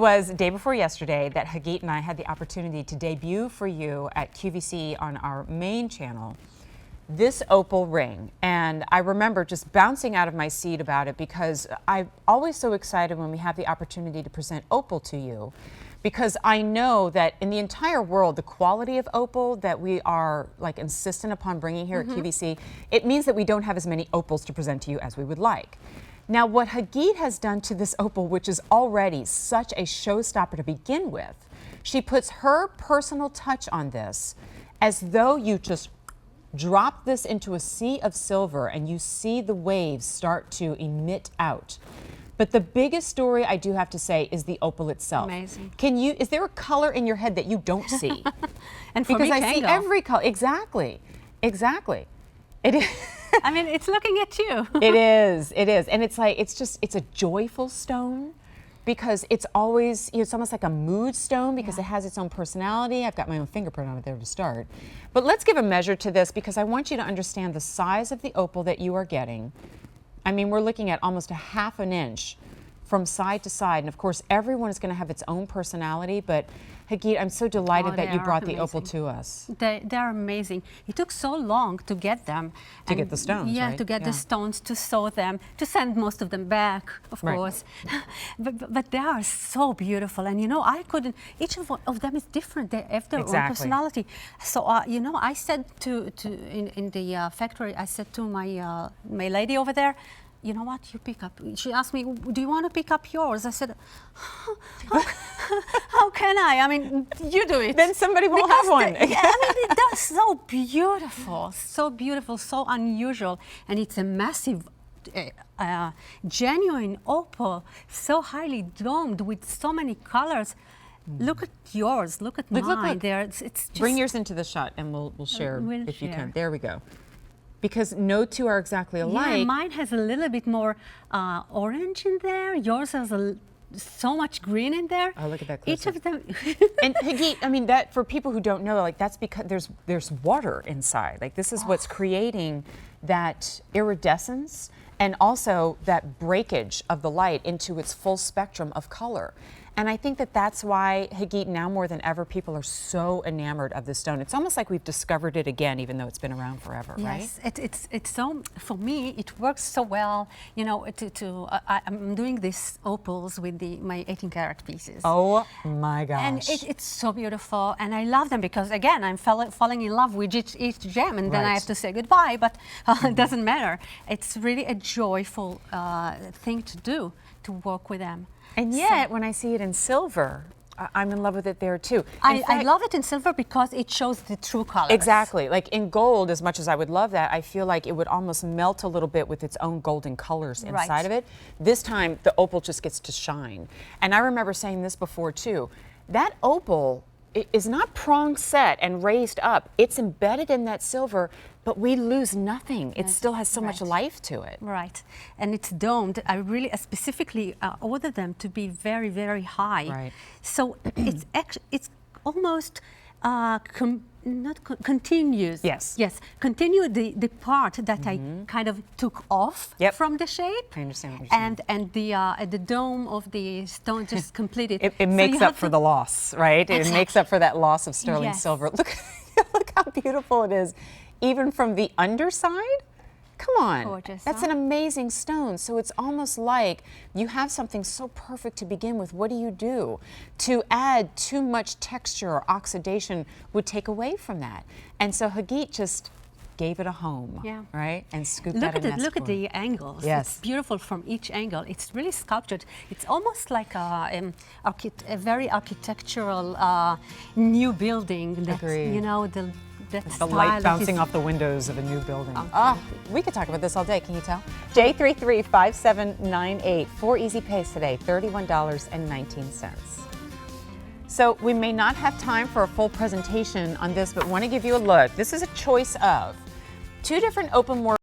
was day before yesterday that Hagit and I had the opportunity to debut for you at QVC on our main channel this opal ring. And I remember just bouncing out of my seat about it because I'm always so excited when we have the opportunity to present opal to you, because I know that in the entire world, the quality of opal that we are like insistent upon bringing here at QVC, it means that we don't have as many opals to present to you as we would like. Now, what Hagit has done to this opal, which is already such a showstopper to begin with, she puts her personal touch on this as though you just drop this into a sea of silver and you see the waves start to emit out. But the biggest story I do have to say is the opal itself. Amazing. Is there a color in your head that you don't see? And for because me, I see every color. Exactly. Exactly. It is. I mean, it's looking at you. It is. And it's like, it's a joyful stone because it's always, it's almost like a mood stone because it has its own personality. I've got my own fingerprint on it there to start. But let's give a measure to this because I want you to understand the size of the opal that you are getting. I mean, we're looking at almost a ½ an inch from side to side. And of course, everyone is going to have its own personality, but Hagit, I'm so delighted that you brought the opal to us. They're amazing. It took so long to get them. To get the stones, yeah, right? to get the stones, to sew them, to send most of them back, of course. But they are so beautiful. And you know, each of them is different. They have their own personality. So, you know, I said in the factory, I said to my lady over there, you know what, you pick up. She asked me, do you want to pick up yours? I said, how can I? I mean, you do it. Then somebody will have one. Yeah, I mean, they're so beautiful, so unusual. And it's a massive, genuine opal, so highly domed with so many colors. Look at yours, look at mine. Look. There, it's just bring yours into the shot and we'll share if you can. There we go. Because no two are exactly alike. Yeah, mine has a little bit more orange in there. Yours has so much green in there. Oh, look at that. Each of them. And Hagit, I mean, that for people who don't know, like that's because there's water inside. Like this is what's creating that iridescence and also that breakage of the light into its full spectrum of color. And I think that that's why, Hagit, now more than ever, people are so enamored of this stone. It's almost like we've discovered it again, even though it's been around forever, right? Yes, it's so, for me, it works so well. You know, I'm doing these opals with my 18-karat pieces. Oh my gosh. And it's so beautiful, and I love them because, again, I'm falling in love with each gem, and then I have to say goodbye, but it doesn't matter. It's really a joyful thing to do, to work with them. And yet, when I see it in silver, I'm in love with it there too. I love it in silver because it shows the true colors. Exactly. Like in gold, as much as I would love that, I feel like it would almost melt a little bit with its own golden colors inside of it. This time, the opal just gets to shine. And I remember saying this before too. That opal is not prong set and raised up. It's embedded in that silver, but we lose nothing. It still has so much life to it. Right, and it's domed. I really specifically ordered them to be very, very high. Right. So it's almost continues. Yes. Yes, continue the part that I kind of took off from the shape. I understand what you're saying. And the dome of the stone just completed. It makes up for the loss, right? Exactly. It makes up for that loss of sterling silver. Look how beautiful it is. Even from the underside? Come on. Gorgeous, that's an amazing stone. So it's almost like you have something so perfect to begin with. What do? To add too much texture or oxidation would take away from that. And so Hagit just gave it a home, right? And scooped out a nest. Look at the angles. Yes. It's beautiful from each angle. It's really sculptured. It's almost like a very architectural new building. That, you know, the light bouncing off the windows of a new building. We could talk about this all day, can you tell? J335798, 4 easy pays today, $31.19. So we may not have time for a full presentation on this, but want to give you a look. This is a choice of 2 different open work